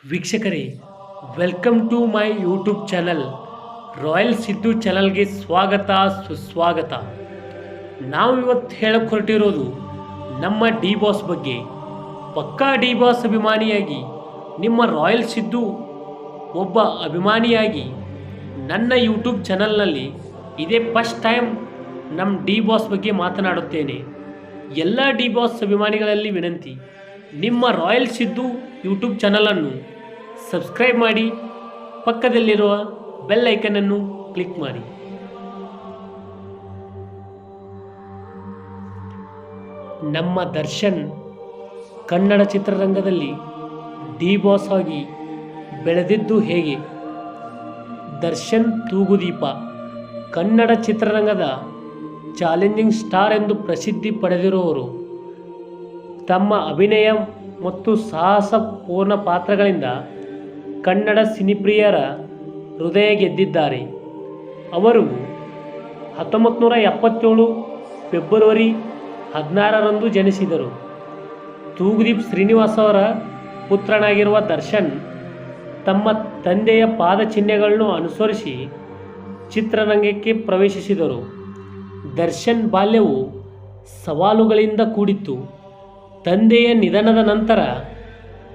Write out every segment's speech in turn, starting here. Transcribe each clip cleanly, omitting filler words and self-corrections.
ವೀಕ್ಷಕರೇ, welcome to my YouTube channel. Royal Siddu ಚಾನಲ್ಗೆ ಸ್ವಾಗತ ಸುಸ್ವಾಗತ. ನಾವು ಇವತ್ತು ಹೇಳಕ್ಕೆ ಹೊರಟಿರೋದು ನಮ್ಮ ಡಿ ಬಾಸ್ ಬಗ್ಗೆ. ಪಕ್ಕಾ ಡಿ ಬಾಸ್ ಅಭಿಮಾನಿಯಾಗಿ, ನಿಮ್ಮ ರಾಯಲ್ ಸಿದ್ದು ಒಬ್ಬ ಅಭಿಮಾನಿಯಾಗಿ ನನ್ನ ಯೂಟ್ಯೂಬ್ ಚಾನಲ್ನಲ್ಲಿ ಇದೇ ಫಸ್ಟ್ ಟೈಮ್ ನಮ್ಮ ಡಿ ಬಾಸ್ ಬಗ್ಗೆ ಮಾತನಾಡುತ್ತೇನೆ. ಎಲ್ಲ ಡಿ ಬಾಸ್ ಅಭಿಮಾನಿಗಳಲ್ಲಿ ವಿನಂತಿ, ನಿಮ್ಮ ರಾಯಲ್ ಸಿದ್ದು ಯೂಟ್ಯೂಬ್ ಚಾನಲನ್ನು ಸಬ್ಸ್ಕ್ರೈಬ್ ಮಾಡಿ, ಪಕ್ಕದಲ್ಲಿರುವ ಬೆಲ್ ಐಕನನ್ನು ಕ್ಲಿಕ್ ಮಾಡಿ. ನಮ್ಮ ದರ್ಶನ್ ಕನ್ನಡ ಚಿತ್ರರಂಗದಲ್ಲಿ ಡಿ ಬಾಸ್ ಆಗಿ ಬೆಳೆದಿದ್ದು ಹೇಗೆ? ದರ್ಶನ್ ತೂಗುದೀಪ ಕನ್ನಡ ಚಿತ್ರರಂಗದ ಚಾಲೆಂಜಿಂಗ್ ಸ್ಟಾರ್ ಎಂದು ಪ್ರಸಿದ್ಧಿ ಪಡೆದಿರುವವರು. ತಮ್ಮ ಅಭಿನಯ ಮತ್ತು ಸಾಹಸಪೂರ್ಣ ಪಾತ್ರಗಳಿಂದ ಕನ್ನಡ ಸಿನಿಪ್ರಿಯರ ಹೃದಯ ಗೆದ್ದಿದ್ದಾರೆ. ಅವರು 1977 ಫೆಬ್ರವರಿ 16ರಂದು ಜನಿಸಿದರು. ತೂಗುದೀಪ್ ಶ್ರೀನಿವಾಸ್ ಅವರ ಪುತ್ರನಾಗಿರುವ ದರ್ಶನ್ ತಮ್ಮ ತಂದೆಯ ಪಾದಚಿಹ್ನೆಗಳನ್ನು ಅನುಸರಿಸಿ ಚಿತ್ರರಂಗಕ್ಕೆ ಪ್ರವೇಶಿಸಿದರು. ದರ್ಶನ್ ಬಾಲ್ಯವು ಸವಾಲುಗಳಿಂದ ಕೂಡಿತ್ತು. ತಂದೆಯ ನಿಧನದ ನಂತರ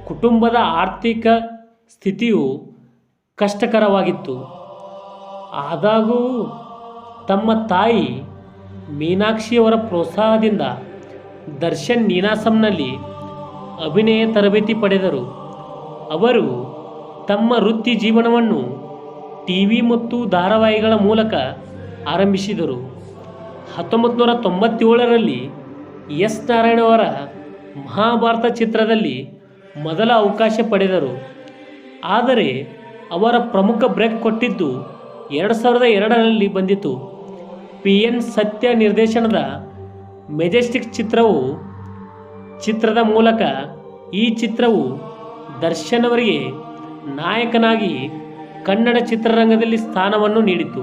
ಕುಟುಂಬದ ಆರ್ಥಿಕ ಸ್ಥಿತಿಯು ಕಷ್ಟಕರವಾಗಿತ್ತು. ಆದಾಗೂ ತಮ್ಮ ತಾಯಿ ಮೀನಾಕ್ಷಿಯವರ ಪ್ರೋತ್ಸಾಹದಿಂದ ದರ್ಶನ್ ನೀನಾಸಂನಲ್ಲಿ ಅಭಿನಯ ತರಬೇತಿ ಪಡೆದರು. ಅವರು ತಮ್ಮ ವೃತ್ತಿ ಜೀವನವನ್ನು ಟಿವಿ ಮತ್ತು ಧಾರಾವಾಹಿಗಳ ಮೂಲಕ ಆರಂಭಿಸಿದರು. 1997ರಲ್ಲಿ ಎಸ್ ನಾರಾಯಣವರ ಮಹಾಭಾರತ ಚಿತ್ರದಲ್ಲಿ ಮೊದಲ ಅವಕಾಶ ಪಡೆದರು. ಆದರೆ ಅವರ ಪ್ರಮುಖ ಬ್ರೇಕ್ ಕೊಟ್ಟಿದ್ದು 2002ರಲ್ಲಿ ಬಂದಿತು. PN ಸತ್ಯ ನಿರ್ದೇಶನದ ಮೆಜೆಸ್ಟಿಕ್ ಚಿತ್ರದ ಮೂಲಕ ಈ ಚಿತ್ರವು ದರ್ಶನ್ ಅವರಿಗೆ ನಾಯಕನಾಗಿ ಕನ್ನಡ ಚಿತ್ರರಂಗದಲ್ಲಿ ಸ್ಥಾನವನ್ನು ನೀಡಿತು.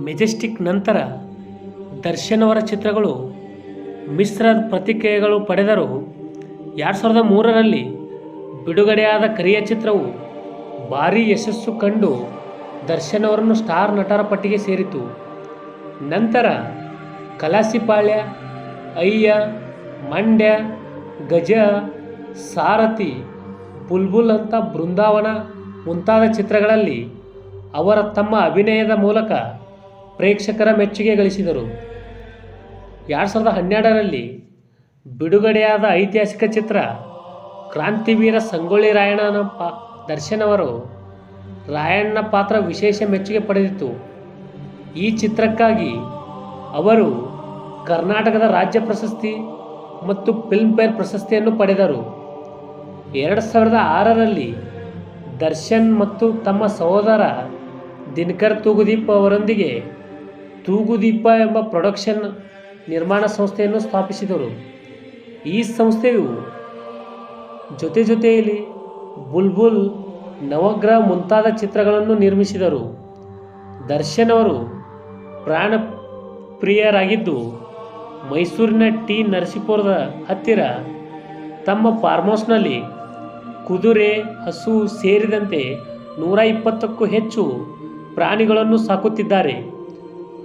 ಮೆಜೆಸ್ಟಿಕ್ ನಂತರ ದರ್ಶನ್ ಅವರ ಚಿತ್ರಗಳು ಮಿಶ್ರ ಪ್ರತಿಕ್ರಿಯೆಗಳು ಪಡೆದರು. 2003ರಲ್ಲಿ ಬಿಡುಗಡೆಯಾದ ಕರಿಯ ಚಿತ್ರವು ಭಾರೀ ಯಶಸ್ಸು ಕಂಡು ದರ್ಶನ್ ಅವರನ್ನು ಸ್ಟಾರ್ ನಟರ ಪಟ್ಟಿಗೆ ಸೇರಿತು. ನಂತರ ಕಲಾಸಿಪಾಳ್ಯ, ಅಯ್ಯ, ಮಂಡ್ಯ, ಗಜ, ಸಾರಥಿ, ಬುಲ್ಬುಲ್ ಅಂತ ಬೃಂದಾವನ ಮುಂತಾದ ಚಿತ್ರಗಳಲ್ಲಿ ಅವರ ತಮ್ಮ ಅಭಿನಯದ ಮೂಲಕ ಪ್ರೇಕ್ಷಕರ ಮೆಚ್ಚುಗೆ ಗಳಿಸಿದರು. 2012ರಲ್ಲಿ ಬಿಡುಗಡೆಯಾದ ಐತಿಹಾಸಿಕ ಚಿತ್ರ ಕ್ರಾಂತಿವೀರ ಸಂಗೊಳ್ಳಿ ರಾಯಣ್ಣನ ದರ್ಶನ್ ಅವರು ರಾಯಣ್ಣ ಪಾತ್ರ ವಿಶೇಷ ಮೆಚ್ಚುಗೆ ಪಡೆದಿತ್ತು. ಈ ಚಿತ್ರಕ್ಕಾಗಿ ಅವರು ಕರ್ನಾಟಕದ ರಾಜ್ಯ ಪ್ರಶಸ್ತಿ ಮತ್ತು ಫಿಲ್ಮ್ಫೇರ್ ಪ್ರಶಸ್ತಿಯನ್ನು ಪಡೆದರು. 2006ರಲ್ಲಿ ದರ್ಶನ್ ಮತ್ತು ತಮ್ಮ ಸಹೋದರ ದಿನಕರ್ ತೂಗುದೀಪ್ ಅವರೊಂದಿಗೆ ತೂಗುದೀಪ ಎಂಬ ಪ್ರೊಡಕ್ಷನ್ ನಿರ್ಮಾಣ ಸಂಸ್ಥೆಯನ್ನು ಸ್ಥಾಪಿಸಿದರು. ಈ ಸಂಸ್ಥೆಯು ಜೊತೆಯಲ್ಲಿ ಬುಲ್ಬುಲ್, ನವಗ್ರಹ ಮುಂತಾದ ಚಿತ್ರಗಳನ್ನು ನಿರ್ಮಿಸಿದರು. ದರ್ಶನ್ ಅವರು ಪ್ರಾಣ ಪ್ರಿಯರಾಗಿದ್ದು ಮೈಸೂರಿನ ಟಿ ನರಸೀಪುರದ ಹತ್ತಿರ ತಮ್ಮ ಫಾರ್ಮ್ ಹೌಸ್ನಲ್ಲಿ ಕುದುರೆ, ಹಸು ಸೇರಿದಂತೆ 120ಕ್ಕೂ ಹೆಚ್ಚು ಪ್ರಾಣಿಗಳನ್ನು ಸಾಕುತ್ತಿದ್ದಾರೆ.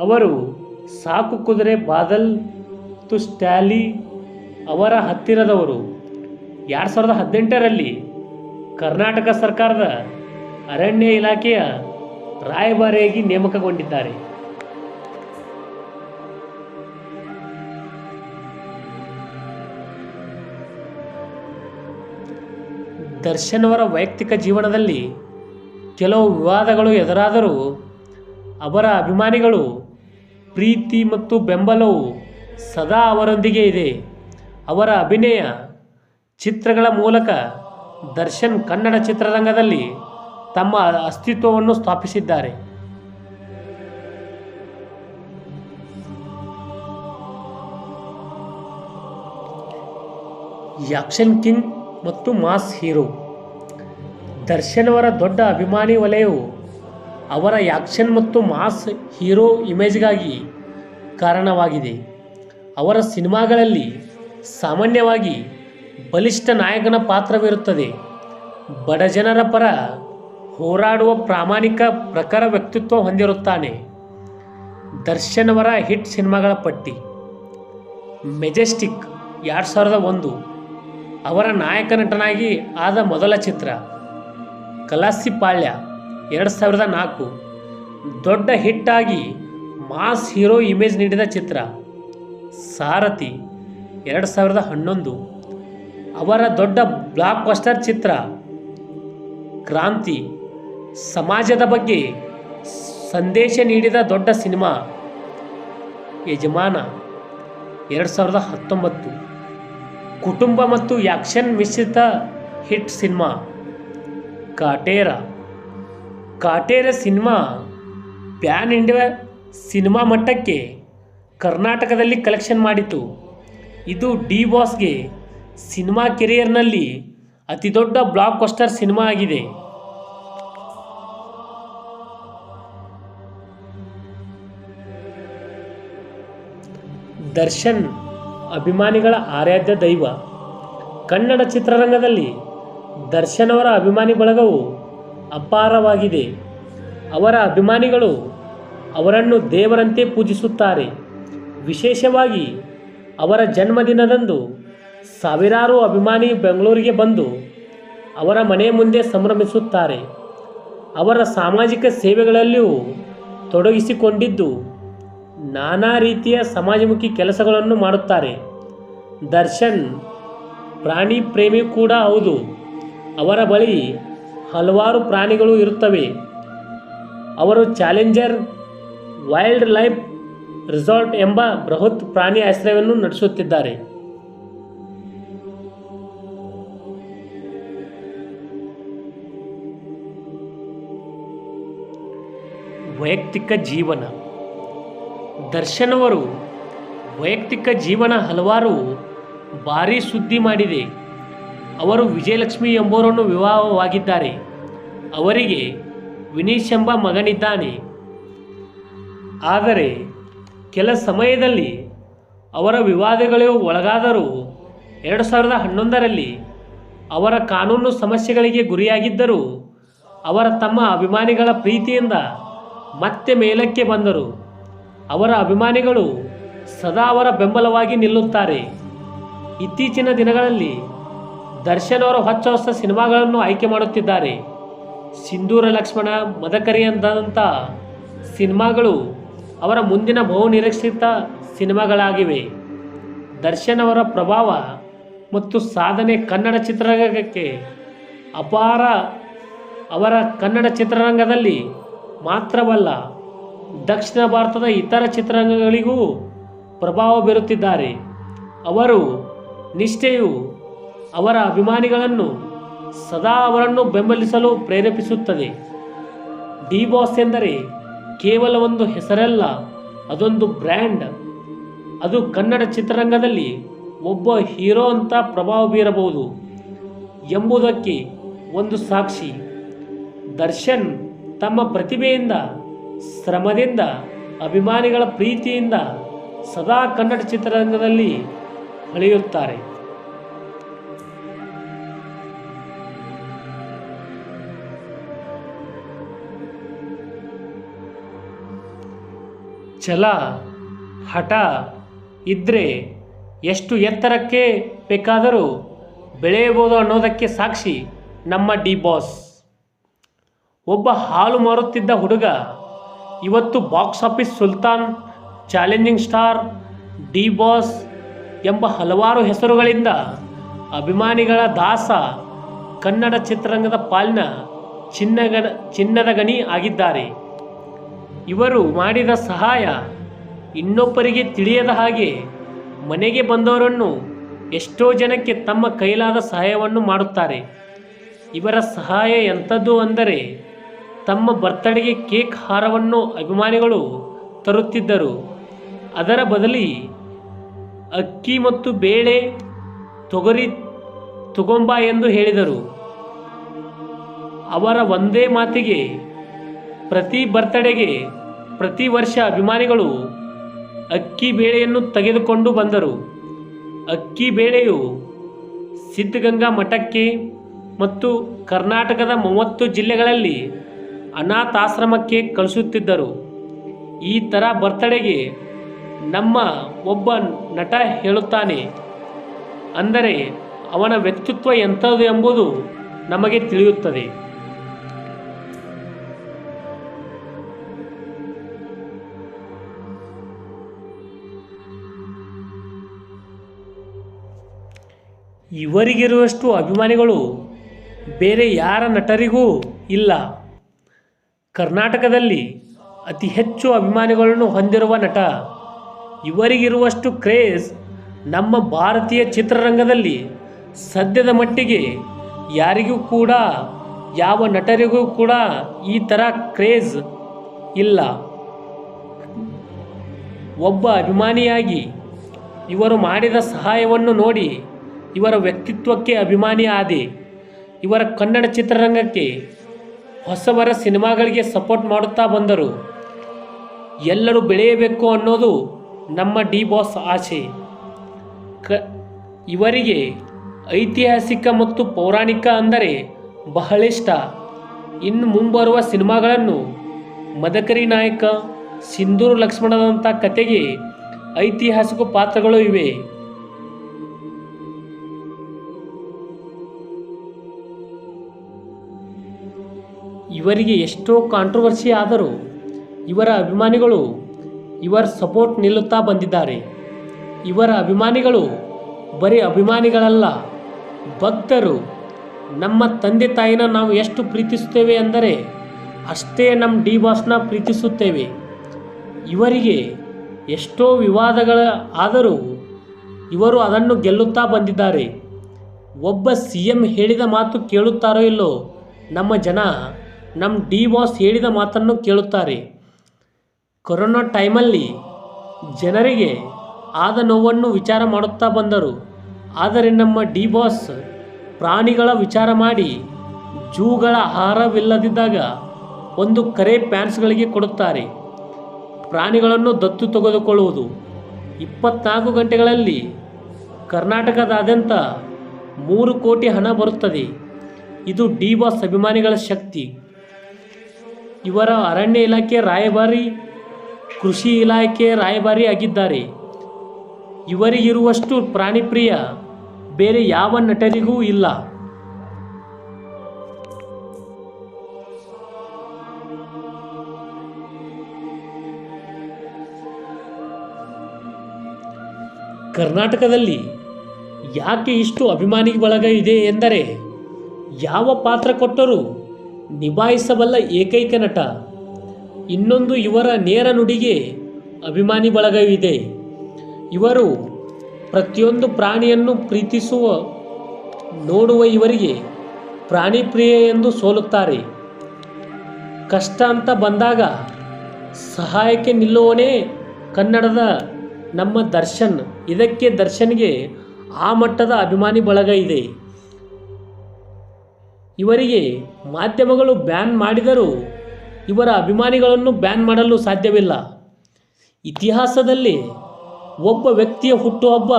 ಅವರು ಸಾಕು ಕುದುರೆ ಬಾದಲ್ ಮತ್ತು ಸ್ಟ್ಯಾಲಿ ಅವರ ಹತ್ತಿರದವರು. 2018ರಲ್ಲಿ ಕರ್ನಾಟಕ ಸರ್ಕಾರದ ಅರಣ್ಯ ಇಲಾಖೆಯ ರಾಯಭಾರಿಯಾಗಿ ನೇಮಕಗೊಂಡಿದ್ದಾರೆ. ದರ್ಶನ್ ಅವರ ವೈಯಕ್ತಿಕ ಜೀವನದಲ್ಲಿ ಕೆಲವು ವಿವಾದಗಳು ಎದುರಾದರೂ ಅವರ ಅಭಿಮಾನಿಗಳು ಪ್ರೀತಿ ಮತ್ತು ಬೆಂಬಲವು ಸದಾ ಅವರೊಂದಿಗೆ ಇದೆ. ಅವರ ಅಭಿನಯ ಚಿತ್ರಗಳ ಮೂಲಕ ದರ್ಶನ್ ಕನ್ನಡ ಚಿತ್ರರಂಗದಲ್ಲಿ ತಮ್ಮ ಅಸ್ತಿತ್ವವನ್ನು ಸ್ಥಾಪಿಸಿದ್ದಾರೆ. ಆಕ್ಷನ್ ಕಿಂಗ್ ಮತ್ತು ಮಾಸ್ ಹೀರೋ ದರ್ಶನ್ ಅವರ ದೊಡ್ಡ ಅಭಿಮಾನಿ ವಲಯವು ಅವರ ಆ್ಯಕ್ಷನ್ ಮತ್ತು ಮಾಸ್ ಹೀರೋ ಇಮೇಜ್ಗಾಗಿ ಕಾರಣವಾಗಿದೆ. ಅವರ ಸಿನಿಮಾಗಳಲ್ಲಿ ಸಾಮಾನ್ಯವಾಗಿ ಬಲಿಷ್ಠ ನಾಯಕನ ಪಾತ್ರವಿರುತ್ತದೆ. ಬಡಜನರ ಪರ ಹೋರಾಡುವ ಪ್ರಾಮಾಣಿಕ ಪ್ರಖರ ವ್ಯಕ್ತಿತ್ವ ಹೊಂದಿರುತ್ತಾನೆ. ದರ್ಶನ್ ಅವರ ಹಿಟ್ ಸಿನಿಮಾಗಳ ಪಟ್ಟಿ: ಮೆಜೆಸ್ಟಿಕ್ 2001 ಅವರ ನಾಯಕ ನಟನಾಗಿ ಆದ ಮೊದಲ ಚಿತ್ರ. ಕಲಾಸಿಪಾಳ್ಯ 2004 ದೊಡ್ಡ ಹಿಟ್ ಆಗಿ ಮಾಸ್ ಹೀರೋ ಇಮೇಜ್ ನೀಡಿದ ಚಿತ್ರ. ಸಾರಥಿ 2011 ಅವರ ದೊಡ್ಡ ಬ್ಲಾಕ್ ಬಸ್ಟರ್ ಚಿತ್ರ. ಕ್ರಾಂತಿ ಸಮಾಜದ ಬಗ್ಗೆ ಸಂದೇಶ ನೀಡಿದ ದೊಡ್ಡ ಸಿನಿಮಾ. ಯಜಮಾನ 2019 ಕುಟುಂಬ ಮತ್ತು ಆ್ಯಕ್ಷನ್ ಮಿಶ್ರಿತ hit cinema. Kaatera cinema PAN India cinema ಮಟ್ಟಕ್ಕೆ ಕರ್ನಾಟಕದಲ್ಲಿ ಕಲೆಕ್ಷನ್ ಮಾಡಿತು. ಇದು ಡಿ ಬಾಸ್ಗೆ ಸಿನಿಮಾ ಕೆರಿಯರ್ನಲ್ಲಿ ಅತಿ ದೊಡ್ಡ ಬ್ಲಾಕ್ ಬಸ್ಟರ್ ಸಿನಿಮಾ ಆಗಿದೆ. ದರ್ಶನ್ ಅಭಿಮಾನಿಗಳ ಆರಾಧ್ಯ ದೈವ. ಕನ್ನಡ ಚಿತ್ರರಂಗದಲ್ಲಿ ದರ್ಶನ್ ಅವರ ಅಭಿಮಾನಿ ಬಳಗವು ಅಪಾರವಾಗಿದೆ. ಅವರ ಅಭಿಮಾನಿಗಳು ಅವರನ್ನು ದೇವರಂತೆ ಪೂಜಿಸುತ್ತಾರೆ. ವಿಶೇಷವಾಗಿ ಅವರ ಜನ್ಮದಿನದಂದು ಸಾವಿರಾರು ಅಭಿಮಾನಿ ಬೆಂಗಳೂರಿಗೆ ಬಂದು ಅವರ ಮನೆಯ ಮುಂದೆ ಸಂಭ್ರಮಿಸುತ್ತಾರೆ. ಅವರ ಸಾಮಾಜಿಕ ಸೇವೆಗಳಲ್ಲಿಯೂ ತೊಡಗಿಸಿಕೊಂಡಿದ್ದು ನಾನಾ ರೀತಿಯ ಸಮಾಜಮುಖಿ ಕೆಲಸಗಳನ್ನು ಮಾಡುತ್ತಾರೆ. ದರ್ಶನ್ ಪ್ರಾಣಿ ಪ್ರೇಮಿ ಕೂಡ ಹೌದು. ಅವರ ಬಳಿ ಹಲವಾರು ಪ್ರಾಣಿಗಳು ಇರುತ್ತವೆ. ಅವರು ಚಾಲೆಂಜರ್ ವೈಲ್ಡ್ ಲೈಫ್ ರೆಸಾರ್ಟ್ ಎಂಬ ಬೃಹತ್ ಪ್ರಾಣಿ ಆಶ್ರಯವನ್ನು ನಡೆಸುತ್ತಿದ್ದಾರೆ. ವೈಯಕ್ತಿಕ ಜೀವನ. ದರ್ಶನ್ ಅವರು ವೈಯಕ್ತಿಕ ಜೀವನ ಹಲವಾರು ಭಾರೀ ಸುದ್ದಿ ಮಾಡಿದೆ. ಅವರು ವಿಜಯಲಕ್ಷ್ಮಿ ಎಂಬುವರನ್ನು ವಿವಾಹವಾಗಿದ್ದಾರೆ. ಅವರಿಗೆ ವಿನೀಶ್ ಎಂಬ ಮಗನಿದ್ದಾನೆ. ಆದರೆ ಕೆಲ ಸಮಯದಲ್ಲಿ ಅವರ ವಿವಾದಗಳಿಗೆ ಒಳಗಾದರೂ 2011ರಲ್ಲಿ ಅವರ ಕಾನೂನು ಸಮಸ್ಯೆಗಳಿಗೆ ಗುರಿಯಾಗಿದ್ದರೂ ಅವರ ತಮ್ಮ ಅಭಿಮಾನಿಗಳ ಪ್ರೀತಿಯಿಂದ ಮತ್ತೆ ಮೇಲಕ್ಕೆ ಬಂದರು. ಅವರ ಅಭಿಮಾನಿಗಳು ಸದಾ ಅವರ ಬೆಂಬಲವಾಗಿ ನಿಲ್ಲುತ್ತಾರೆ. ಇತ್ತೀಚಿನ ದಿನಗಳಲ್ಲಿ ದರ್ಶನ್ ಅವರ ಹೊಸ ಹೊಸ ಸಿನಿಮಾಗಳನ್ನು ಆಯ್ಕೆ ಮಾಡುತ್ತಿದ್ದಾರೆ. ಸಿಂಧೂರ ಲಕ್ಷ್ಮಣ, ಮದಕರಿಯಂತಹ ಸಿನಿಮಾಗಳು ಅವರ ಮುಂದಿನ ಬಹುನಿರೀಕ್ಷಿತ ಸಿನಿಮಾಗಳಾಗಿವೆ. ದರ್ಶನ್ ಅವರ ಪ್ರಭಾವ ಮತ್ತು ಸಾಧನೆ ಕನ್ನಡ ಚಿತ್ರರಂಗಕ್ಕೆ ಅಪಾರ. ಅವರ ಕನ್ನಡ ಚಿತ್ರರಂಗದಲ್ಲಿ ಮಾತ್ರವಲ್ಲ, ದಕ್ಷಿಣ ಭಾರತದ ಇತರ ಚಿತ್ರರಂಗಗಳಿಗೂ ಪ್ರಭಾವ ಬೀರುತ್ತಿದ್ದಾರೆ. ಅವರು ನಿಷ್ಠೆಯು ಅವರ ಅಭಿಮಾನಿಗಳನ್ನು ಸದಾ ಅವರನ್ನು ಬೆಂಬಲಿಸಲು ಪ್ರೇರೇಪಿಸುತ್ತದೆ. ಡಿ ಬಾಸ್ ಎಂದರೆ ಕೇವಲ ಒಂದು ಹೆಸರಲ್ಲ, ಅದೊಂದು ಬ್ರ್ಯಾಂಡ್. ಅದು ಕನ್ನಡ ಚಿತ್ರರಂಗದಲ್ಲಿ ಒಬ್ಬ ಹೀರೋ ಅಂತ ಪ್ರಭಾವ ಬೀರಬಹುದು ಎಂಬುದಕ್ಕೆ ಒಂದು ಸಾಕ್ಷಿ. ದರ್ಶನ್ ತಮ್ಮ ಪ್ರತಿಭೆಯಿಂದ, ಶ್ರಮದಿಂದ, ಅಭಿಮಾನಿಗಳ ಪ್ರೀತಿಯಿಂದ ಸದಾ ಕನ್ನಡ ಚಿತ್ರರಂಗದಲ್ಲಿ ಹೊಳೆಯುತ್ತಾರೆ. ಛಲ, ಹಠ ಇದ್ದರೆ ಎಷ್ಟು ಎತ್ತರಕ್ಕೆ ಬೇಕಾದರೂ ಬೆಳೆಯಬಹುದು ಅನ್ನೋದಕ್ಕೆ ಸಾಕ್ಷಿ ನಮ್ಮ ಡಿ ಬಾಸ್. ಒಬ್ಬ ಹಾಲು ಮಾರುತ್ತಿದ್ದ ಹುಡುಗ ಇವತ್ತು box office Sultan, challenging star, D boss ಎಂಬ ಹಲವಾರು ಹೆಸರುಗಳಿಂದ ಅಭಿಮಾನಿಗಳ ದಾಸ. ಕನ್ನಡ ಚಿತ್ರರಂಗದ ಪಾಲಿನ ಚಿನ್ನದ ಗಣಿ ಆಗಿದ್ದಾರೆ. ಇವರು ಮಾಡಿದ ಸಹಾಯ ಇನ್ನೊಬ್ಬರಿಗೆ ತಿಳಿಯದ ಹಾಗೆ ಮನೆಗೆ ಬಂದವರನ್ನು ಎಷ್ಟೋ ಜನಕ್ಕೆ ತಮ್ಮ ಕೈಲಾದ ಸಹಾಯವನ್ನು ಮಾಡುತ್ತಾರೆ. ಇವರ ಸಹಾಯ ಎಂಥದ್ದು ಅಂದರೆ, ತಮ್ಮ ಬರ್ತಡೆಗೆ ಕೇಕ್ ಹಾರವನ್ನು ಅಭಿಮಾನಿಗಳು ತರುತ್ತಿದ್ದರು. ಅದರ ಬದಲಿ ಅಕ್ಕಿ ಮತ್ತು ಬೇಳೆ, ತೊಗರಿ ತಗೊಂಬ ಎಂದು ಹೇಳಿದರು. ಅವರ ಒಂದೇ ಮಾತಿಗೆ ಪ್ರತಿ ಬರ್ತಡೆಗೆ ಪ್ರತಿ ವರ್ಷ ಅಭಿಮಾನಿಗಳು ಅಕ್ಕಿ ಬೇಳೆಯನ್ನು ತೆಗೆದುಕೊಂಡು ಬಂದರು. ಅಕ್ಕಿ ಬೇಳೆಯು ಸಿದ್ಧಗಂಗಾ ಮಠಕ್ಕೆ ಮತ್ತು ಕರ್ನಾಟಕದ 30 ಜಿಲ್ಲೆಗಳಲ್ಲಿ ಅನಾಥಾಶ್ರಮಕ್ಕೆ ಕಳಿಸುತ್ತಿದ್ದರು. ಈ ಥರ ಬರ್ತಡೆಗೆ ನಮ್ಮ ಒಬ್ಬ ನಟ ಹೇಳುತ್ತಾನೆ ಅಂದರೆ ಅವನ ವ್ಯಕ್ತಿತ್ವ ಎಂಥದ್ದು ಎಂಬುದು ನಮಗೆ ತಿಳಿಯುತ್ತದೆ. ಇವರಿಗಿರುವಷ್ಟು ಅಭಿಮಾನಿಗಳು ಬೇರೆ ಯಾರ ನಟರಿಗೂ ಇಲ್ಲ. ಕರ್ನಾಟಕದಲ್ಲಿ ಅತಿ ಹೆಚ್ಚು ಅಭಿಮಾನಿಗಳನ್ನು ಹೊಂದಿರುವ ನಟ. ಇವರಿಗಿರುವಷ್ಟು ಕ್ರೇಜ್ ನಮ್ಮ ಭಾರತೀಯ ಚಿತ್ರರಂಗದಲ್ಲಿ ಸದ್ಯದ ಮಟ್ಟಿಗೆ ಯಾರಿಗೂ ಕೂಡ, ಯಾವ ನಟರಿಗೂ ಕೂಡ ಈ ಥರ ಕ್ರೇಜ್ ಇಲ್ಲ. ಒಬ್ಬ ಅಭಿಮಾನಿಯಾಗಿ ಇವರು ಮಾಡಿದ ಸಹಾಯವನ್ನು ನೋಡಿ ಇವರ ವ್ಯಕ್ತಿತ್ವಕ್ಕೆ ಅಭಿಮಾನಿ ಆದೆ. ಇವರ ಕನ್ನಡ ಚಿತ್ರರಂಗಕ್ಕೆ ಹೊಸಬರ ಸಿನಿಮಾಗಳಿಗೆ ಸಪೋರ್ಟ್ ಮಾಡುತ್ತಾ ಬಂದರು. ಎಲ್ಲರೂ ಬೆಳೆಯಬೇಕು ಅನ್ನೋದು ನಮ್ಮ ಡಿ ಬಾಸ್ ಆಸೆ. ಇವರಿಗೆ ಐತಿಹಾಸಿಕ ಮತ್ತು ಪೌರಾಣಿಕ ಅಂದರೆ ಬಹಳಿಷ್ಟ. ಇನ್ನು ಮುಂಬರುವ ಸಿನಿಮಾಗಳನ್ನು ಮದಕರಿ ನಾಯಕ, ಸಿಂಧೂರು ಲಕ್ಷ್ಮಣದಂಥ ಕತೆಗೆ ಐತಿಹಾಸಿಕ ಪಾತ್ರಗಳು ಇವೆ. ಇವರಿಗೆ ಎಷ್ಟೋ ಕಾಂಟ್ರವರ್ಸಿ ಆದರೂ ಇವರ ಅಭಿಮಾನಿಗಳು ಇವರ ಸಪೋರ್ಟ್ ನಿಲ್ಲುತ್ತಾ ಬಂದಿದ್ದಾರೆ. ಇವರ ಅಭಿಮಾನಿಗಳು ಬರೀ ಅಭಿಮಾನಿಗಳಲ್ಲ, ಭಕ್ತರು. ನಮ್ಮ ತಂದೆ ತಾಯಿನ ನಾವು ಎಷ್ಟು ಪ್ರೀತಿಸುತ್ತೇವೆ ಅಂದರೆ ಅಷ್ಟೇ ನಮ್ಮ ಡಿ ಬಾಸ್ನ ಪ್ರೀತಿಸುತ್ತೇವೆ. ಇವರಿಗೆ ಎಷ್ಟೋ ವಿವಾದಗಳ ಆದರೂ ಇವರು ಅದನ್ನು ಗೆಲ್ಲುತ್ತಾ ಬಂದಿದ್ದಾರೆ. ಒಬ್ಬ CM ಹೇಳಿದ ಮಾತು ಕೇಳುತ್ತಾರೋ ಇಲ್ಲೋ, ನಮ್ಮ ಜನ ನಮ್ಮ ಡಿ ಬಾಸ್ ಹೇಳಿದ ಮಾತನ್ನು ಕೇಳುತ್ತಾರೆ. ಕೊರೋನಾ ಟೈಮಲ್ಲಿ ಜನರಿಗೆ ಆದ ನೋವನ್ನು ವಿಚಾರ ಮಾಡುತ್ತಾ ಬಂದರು. ಆದರೆ ನಮ್ಮ ಡಿ ಬಾಸ್ ಪ್ರಾಣಿಗಳ ವಿಚಾರ ಮಾಡಿ ಜೂಗಳ ಆಹಾರವಿಲ್ಲದಿದ್ದಾಗ ಒಂದು ಕರೆ ಫ್ಯಾನ್ಸ್ಗಳಿಗೆ ಕೊಡುತ್ತಾರೆ. ಪ್ರಾಣಿಗಳನ್ನು ದತ್ತು ತೆಗೆದುಕೊಳ್ಳುವುದು 24 ಗಂಟೆಗಳಲ್ಲಿ ಕರ್ನಾಟಕದಾದ್ಯಂತ 3 ಕೋಟಿ ಹಣ ಬರುತ್ತದೆ. ಇದು ಡಿ ಬಾಸ್ ಅಭಿಮಾನಿಗಳ ಶಕ್ತಿ. ಇವರ ಅರಣ್ಯ ಇಲಾಖೆ ರಾಯಭಾರಿ, ಕೃಷಿ ಇಲಾಖೆ ರಾಯಭಾರಿ ಆಗಿದ್ದಾರೆ. ಇವರಿಗಿರುವಷ್ಟು ಪ್ರಾಣಿಪ್ರಿಯ ಬೇರೆ ಯಾವ ನಟರಿಗೂ ಇಲ್ಲ. ಕರ್ನಾಟಕದಲ್ಲಿ ಯಾಕೆ ಇಷ್ಟು ಅಭಿಮಾನಿ ಬಳಗ ಇದೆ ಎಂದರೆ ಯಾವ ಪಾತ್ರ ಕೊಟ್ಟರೂ ನಿಭಾಯಿಸಬಲ್ಲ ಏಕೈಕ ನಟ. ಇನ್ನೊಂದು ಇವರ ನೇರ ನುಡಿಗೆ ಅಭಿಮಾನಿ ಬಳಗವಿದೆ. ಇವರು ಪ್ರತಿಯೊಂದು ಪ್ರಾಣಿಯನ್ನು ಪ್ರೀತಿಸುವ ನೋಡುವ ಇವರಿಗೆ ಪ್ರಾಣಿ ಪ್ರಿಯ ಎಂದು ಸೋಲುತ್ತಾರೆ. ಕಷ್ಟ ಅಂತ ಬಂದಾಗ ಸಹಾಯಕ್ಕೆ ನಿಲ್ಲುವನೇ ಕನ್ನಡದ ನಮ್ಮ ದರ್ಶನ್. ಇದಕ್ಕೆ ದರ್ಶನ್ಗೆ ಆ ಮಟ್ಟದ ಅಭಿಮಾನಿ ಬಳಗ ಇದೆ. ಇವರಿಗೆ ಮಾಧ್ಯಮಗಳು ಬ್ಯಾನ್ ಮಾಡಿದರೂ ಇವರ ಅಭಿಮಾನಿಗಳನ್ನು ಬ್ಯಾನ್ ಮಾಡಲು ಸಾಧ್ಯವಿಲ್ಲ. ಇತಿಹಾಸದಲ್ಲಿ ಒಬ್ಬ ವ್ಯಕ್ತಿಯ ಹುಟ್ಟುಹಬ್ಬ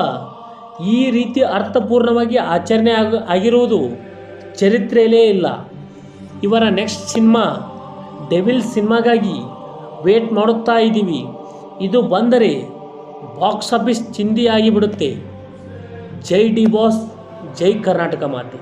ಈ ರೀತಿ ಅರ್ಥಪೂರ್ಣವಾಗಿ ಆಚರಣೆ ಆಗಿರುವುದು ಚರಿತ್ರೆಯಲ್ಲೇ ಇಲ್ಲ. ಇವರ ನೆಕ್ಸ್ಟ್ ಸಿನಿಮಾ ಡೆವಿಲ್ ಸಿನಿಮಾಗಾಗಿ ವೇಟ್ ಮಾಡುತ್ತಾ ಇದ್ದೀವಿ. ಇದು ಬಂದರೆ ಬಾಕ್ಸ್ ಆಫೀಸ್ ಚಿಂದಿ ಆಗಿಬಿಡುತ್ತೆ. ಜೈ ಡಿ ಬಾಸ್, ಜೈ ಕರ್ನಾಟಕ ಮಾತೆ.